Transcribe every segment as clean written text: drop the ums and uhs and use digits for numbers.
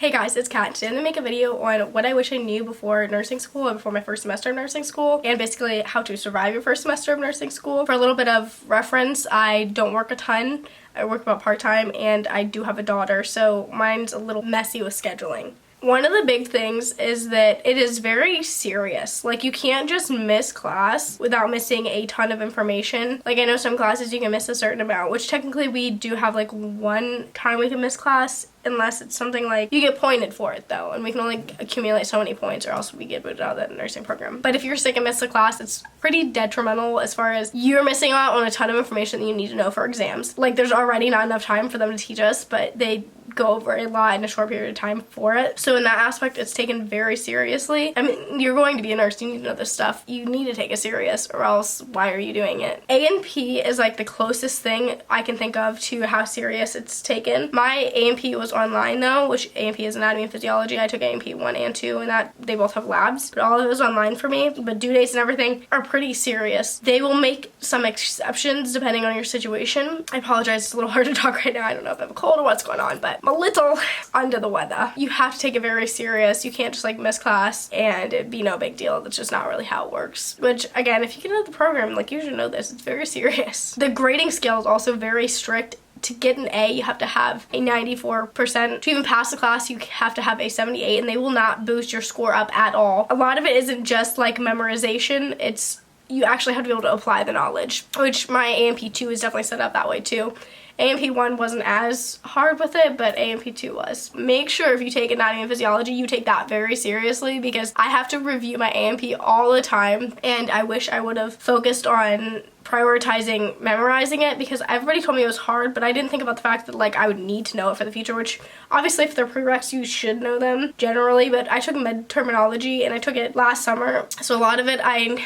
Hey guys, it's Kat. Today I'm going to make a video on what I wish I knew before nursing school and before my first semester of nursing school, and basically how to survive your first semester of nursing school. For a little bit of reference, I don't work a ton. I work about part-time and I do have a daughter, so mine's a little messy with scheduling. One of the big things is that it is very serious. Like, you can't just miss class without missing a ton of information. Like, I know some classes you can miss a certain amount, which technically we do have like one time we can miss class, unless it's something like you get pointed for it though, and we can only accumulate so many points or else we get booted out of the nursing program. But if you're sick and miss a class, it's pretty detrimental as far as you're missing out on a ton of information that you need to know for exams. Like, there's already not enough time for them to teach us, but they go over a lot in a short period of time for it. So in that aspect, it's taken very seriously. I mean, you're going to be a nurse, you need to know this stuff. You need to take it serious, or else why are you doing it? A&P is like the closest thing I can think of to how serious it's taken. My A&P was online though, which A&P is anatomy and physiology. I took A&P 1 and 2, and that they both have labs, but all of it was online for me. But due dates and everything are pretty serious. They will make some exceptions depending on your situation. I apologize, it's a little hard to talk right now. I don't know if I have a cold or what's going on, but I'm a little under the weather. You have to take it very serious. You can't just like miss class and it'd be no big deal. That's just not really how it works. Which, again, if you get into the program, like, you should know this. It's very serious. The grading scale is also very strict. To get an A, you have to have a 94%. To even pass the class, you have to have a 78, and they will not boost your score up at all. A lot of it isn't just like memorization. It's you actually have to be able to apply the knowledge, which my A&P 2 is definitely set up that way too. A&P 1 wasn't as hard with it, but A&P 2 was. Make sure if you take anatomy and physiology, you take that very seriously, because I have to review my A&P all the time, and I wish I would have focused on prioritizing memorizing it, because everybody told me it was hard, but I didn't think about the fact that like I would need to know it for the future, which obviously if they're prereqs you should know them generally, but I took med terminology and I took it last summer, so a lot of it I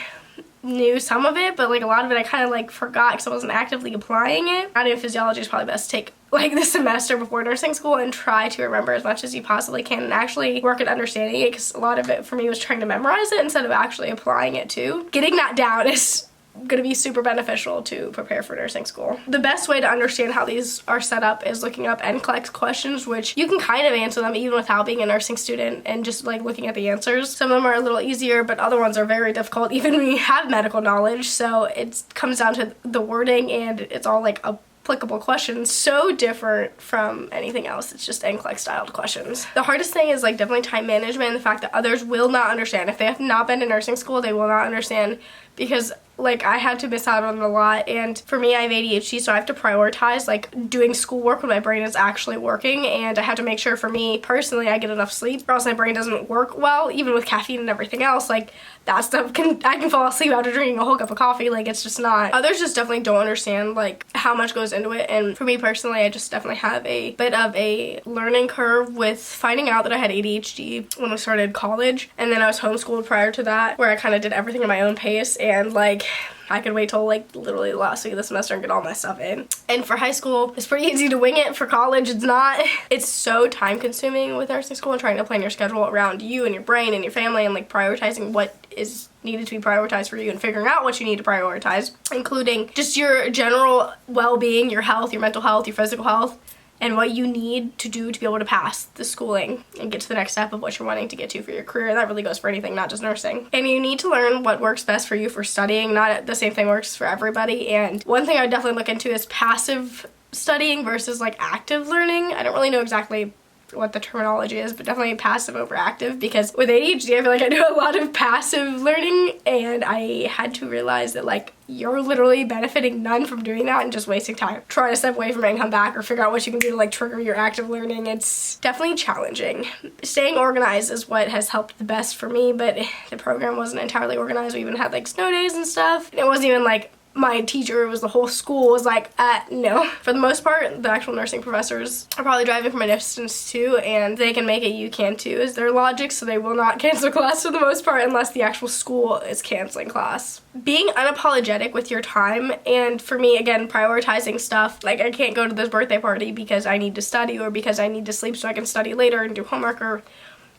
knew some of it, but like a lot of it I kind of like forgot because I wasn't actively applying it. Anatomy and physiology is probably best to take like this semester before nursing school and try to remember as much as you possibly can and actually work at understanding it, because a lot of it for me was trying to memorize it instead of actually applying it too. Getting that down is going to be super beneficial to prepare for nursing school. The best way to understand how these are set up is looking up NCLEX questions, which you can kind of answer them even without being a nursing student and just like looking at the answers. Some of them are a little easier, but other ones are very difficult even when you have medical knowledge. So it comes down to the wording, and it's all like applicable questions, so different from anything else. It's just NCLEX styled questions. The hardest thing is like definitely time management, and the fact that others will not understand. If they have not been to nursing school, they will not understand, because like I had to miss out on a lot, and for me I have ADHD, so I have to prioritize like doing schoolwork when my brain is actually working, and I have to make sure for me personally I get enough sleep, or else my brain doesn't work well. Even with caffeine and everything else, like that stuff I can fall asleep after drinking a whole cup of coffee. Like, it's just not. Others just definitely don't understand like how much goes into it, and for me personally I just definitely have a bit of a learning curve with finding out that I had ADHD when I started college, and then I was homeschooled prior to that, where I kind of did everything at my own pace, and like I could wait till like literally the last week of the semester and get all my stuff in. And for high school, it's pretty easy to wing it. For college, it's not. It's so time consuming with nursing school and trying to plan your schedule around you and your brain and your family, and like prioritizing what is needed to be prioritized for you and figuring out what you need to prioritize, including just your general well-being, your health, your mental health, your physical health, and what you need to do to be able to pass the schooling and get to the next step of what you're wanting to get to for your career. And that really goes for anything, not just nursing. And you need to learn what works best for you for studying. Not the same thing works for everybody. And one thing I would definitely look into is passive studying versus like active learning. I don't really know exactly what the terminology is, but definitely passive over active, because with ADHD I feel like I do a lot of passive learning, and I had to realize that like you're literally benefiting none from doing that and just wasting time. Try to step away from it and come back, or figure out what you can do to like trigger your active learning. It's definitely challenging. Staying organized is what has helped the best for me, but the program wasn't entirely organized. We even had like snow days and stuff, and it wasn't even like my teacher, it was the whole school was like, no. For the most part, the actual nursing professors are probably driving from a distance too, and they can make it, you can too, is their logic, so they will not cancel class for the most part unless the actual school is canceling class. Being unapologetic with your time, and for me, again, prioritizing stuff, like I can't go to this birthday party because I need to study, or because I need to sleep so I can study later and do homework, or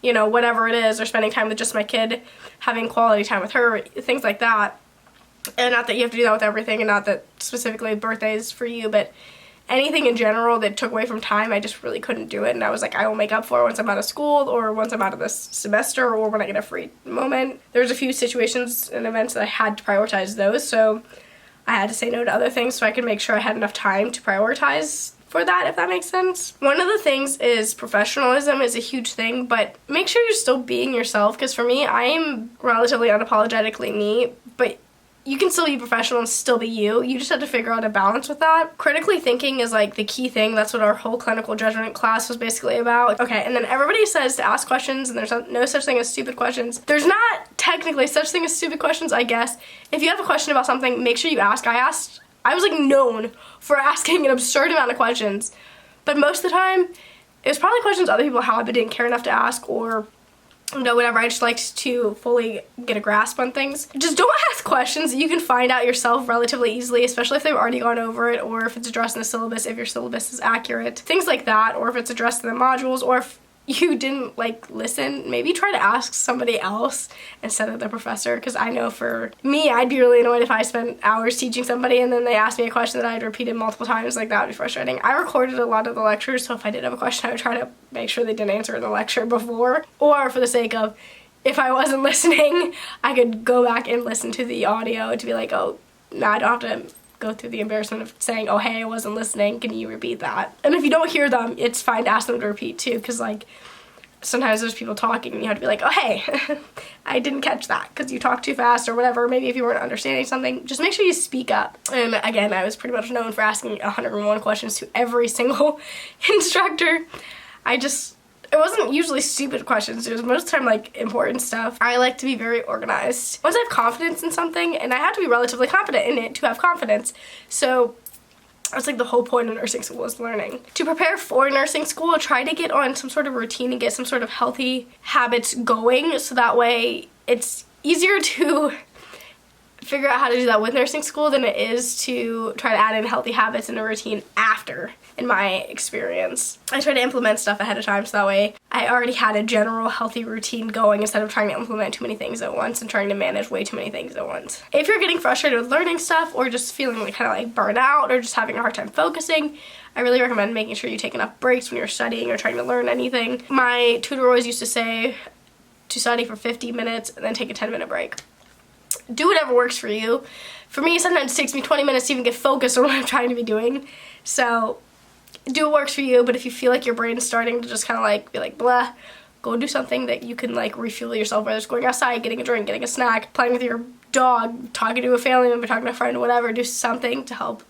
you know, whatever it is, or spending time with just my kid, having quality time with her, things like that. And not that you have to do that with everything, and not that specifically birthdays for you, but anything in general that took away from time, I just really couldn't do it. And I was like, I will make up for it once I'm out of school or once I'm out of this semester or when I get a free moment. There's a few situations and events that I had to prioritize those, so I had to say no to other things so I could make sure I had enough time to prioritize for that, if that makes sense. One of the things is professionalism is a huge thing, but make sure you're still being yourself, because for me, I am relatively unapologetically me, but you can still be professional and still be you. You just have to figure out a balance with that. Critically thinking is like the key thing. That's what our whole clinical judgment class was basically about. Okay, and then everybody says to ask questions, and there's no such thing as stupid questions. There's not technically such thing as stupid questions, I guess. If you have a question about something, make sure you ask. I was like known for asking an absurd amount of questions, but most of the time, it was probably questions other people had but didn't care enough to ask, or whatever. I just liked to fully get a grasp on things. Just don't ask questions that you can find out yourself relatively easily, especially if they've already gone over it, or if it's addressed in the syllabus, if your syllabus is accurate. Things like that, or if it's addressed in the modules, or if you didn't listen, maybe try to ask somebody else instead of the professor, because I know for me, I'd be really annoyed if I spent hours teaching somebody and then they asked me a question that I'd repeated multiple times. That would be frustrating. I recorded a lot of the lectures, so if I did have a question, I would try to make sure they didn't answer in the lecture before, or for the sake of, if I wasn't listening, I could go back and listen to the audio to be like, oh, no, I don't have to go through the embarrassment of saying, oh, hey, I wasn't listening, can you repeat that? And if you don't hear them, it's fine to ask them to repeat too, because sometimes there's people talking and you have to be like, oh, hey, I didn't catch that because you talked too fast or whatever. Maybe if you weren't understanding something, just make sure you speak up. And again, I was pretty much known for asking 101 questions to every single instructor. It wasn't usually stupid questions. It was most of the time important stuff. I like to be very organized. Once I have confidence in something, and I have to be relatively confident in it to have confidence. So that's the whole point of nursing school is learning. To prepare for nursing school, try to get on some sort of routine and get some sort of healthy habits going, so that way it's easier to figure out how to do that with nursing school than it is to try to add in healthy habits in a routine after, in my experience. I try to implement stuff ahead of time, so that way I already had a general healthy routine going instead of trying to implement too many things at once and trying to manage way too many things at once. If you're getting frustrated with learning stuff, or just feeling kind of burnt out, or just having a hard time focusing, I really recommend making sure you take enough breaks when you're studying or trying to learn anything. My tutor always used to say to study for 50 minutes and then take a 10-minute break. Do whatever works for you. For me, sometimes it takes me 20 minutes to even get focused on what I'm trying to be doing. So do what works for you, but if you feel like your brain's starting to just kind of be blah, go do something that you can refuel yourself, whether it's going outside, getting a drink, getting a snack, playing with your dog, talking to a family member, talking to a friend, whatever. Do something to help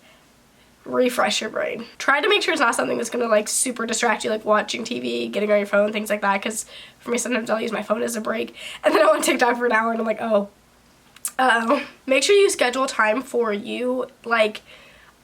refresh your brain. Try to make sure it's not something that's gonna super distract you, like watching TV, getting on your phone, things like that, because for me, sometimes I'll use my phone as a break, and then I'm on TikTok for an hour and I'm like, oh. Make sure you schedule time for you.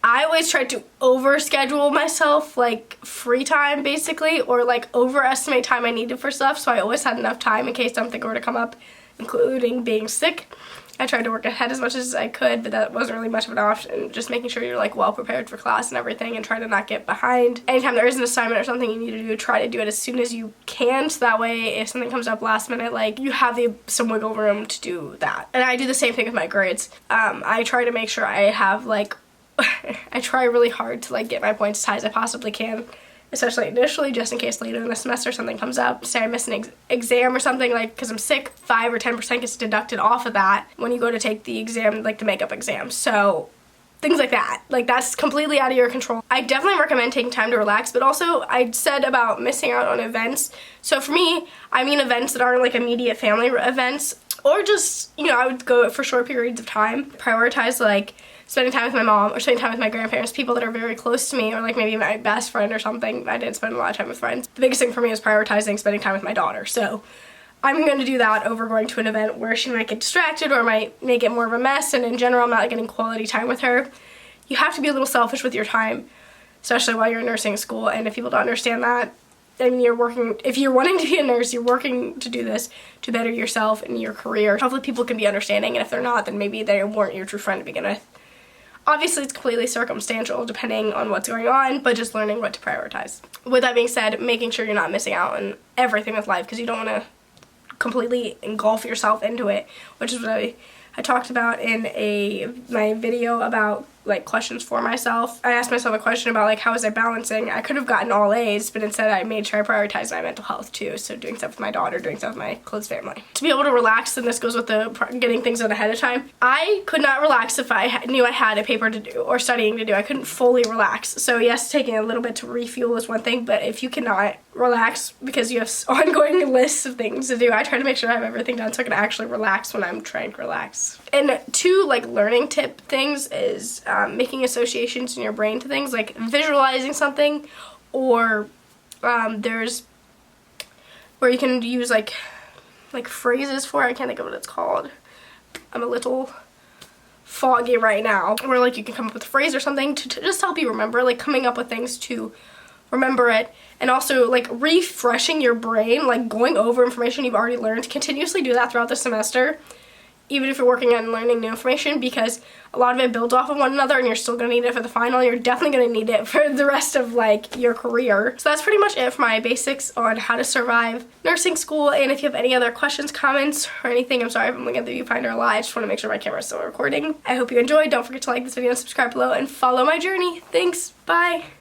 I always try to overschedule myself, free time basically, or overestimate time I needed for stuff, so I always had enough time in case something were to come up, including being sick. I tried to work ahead as much as I could, but that wasn't really much of an option. Just making sure you're well prepared for class and everything, and try to not get behind. Anytime there is an assignment or something you need to do, try to do it as soon as you can, so that way if something comes up last minute, you have some wiggle room to do that. And I do the same thing with my grades. I try to make sure I have I try really hard to get my points as high as I possibly can, especially initially, just in case later in the semester something comes up. Say I miss an exam or something, because I'm sick, 5 or 10% gets deducted off of that when you go to take the exam, the makeup exam. So things like that. That's completely out of your control. I definitely recommend taking time to relax, but also I said about missing out on events. So for me, I mean events that aren't immediate family events, or just, I would go for short periods of time. Prioritize spending time with my mom, or spending time with my grandparents, people that are very close to me, or maybe my best friend or something. I did spend a lot of time with friends. The biggest thing for me is prioritizing spending time with my daughter. So I'm going to do that over going to an event where she might get distracted or might make it more of a mess, and in general I'm not getting quality time with her. You have to be a little selfish with your time, especially while you're in nursing school, and if people don't understand that, if you're wanting to be a nurse, you're working to do this to better yourself and your career. Hopefully people can be understanding, and if they're not, then maybe they weren't your true friend to begin with. Obviously, it's completely circumstantial depending on what's going on, but just learning what to prioritize. With that being said, making sure you're not missing out on everything with life, because you don't want to completely engulf yourself into it, which is what I talked about in my video about like questions for myself. I asked myself a question about like how was I balancing. I could have gotten all A's, but instead I made sure I prioritized my mental health too. So doing stuff with my daughter, doing stuff with my close family. To be able to relax, and this goes with the getting things done ahead of time, I could not relax if I knew I had a paper to do or studying to do. I couldn't fully relax. So yes, taking a little bit to refuel is one thing, but if you cannot relax because you have ongoing lists of things to do, I try to make sure I have everything done so I can actually relax when I'm trying to relax. And 2 like learning tip things is making associations in your brain to things, like visualizing something, or there's where you can use like phrases for it. I can't think of what it's called. I'm a little foggy right now. Where like you can come up with a phrase or something to just help you remember, like coming up with things to remember it, and also like refreshing your brain, like going over information you've already learned. Continuously do that throughout the semester, even if you're working on learning new information, because a lot of it builds off of one another and you're still going to need it for the final. You're definitely going to need it for the rest of like your career. So that's pretty much it for my basics on how to survive nursing school. And if you have any other questions, comments, or anything, I'm sorry if I'm looking at the viewfinder a lot. I just want to make sure my camera's still recording. I hope you enjoyed. Don't forget to like this video and subscribe below and follow my journey. Thanks. Bye.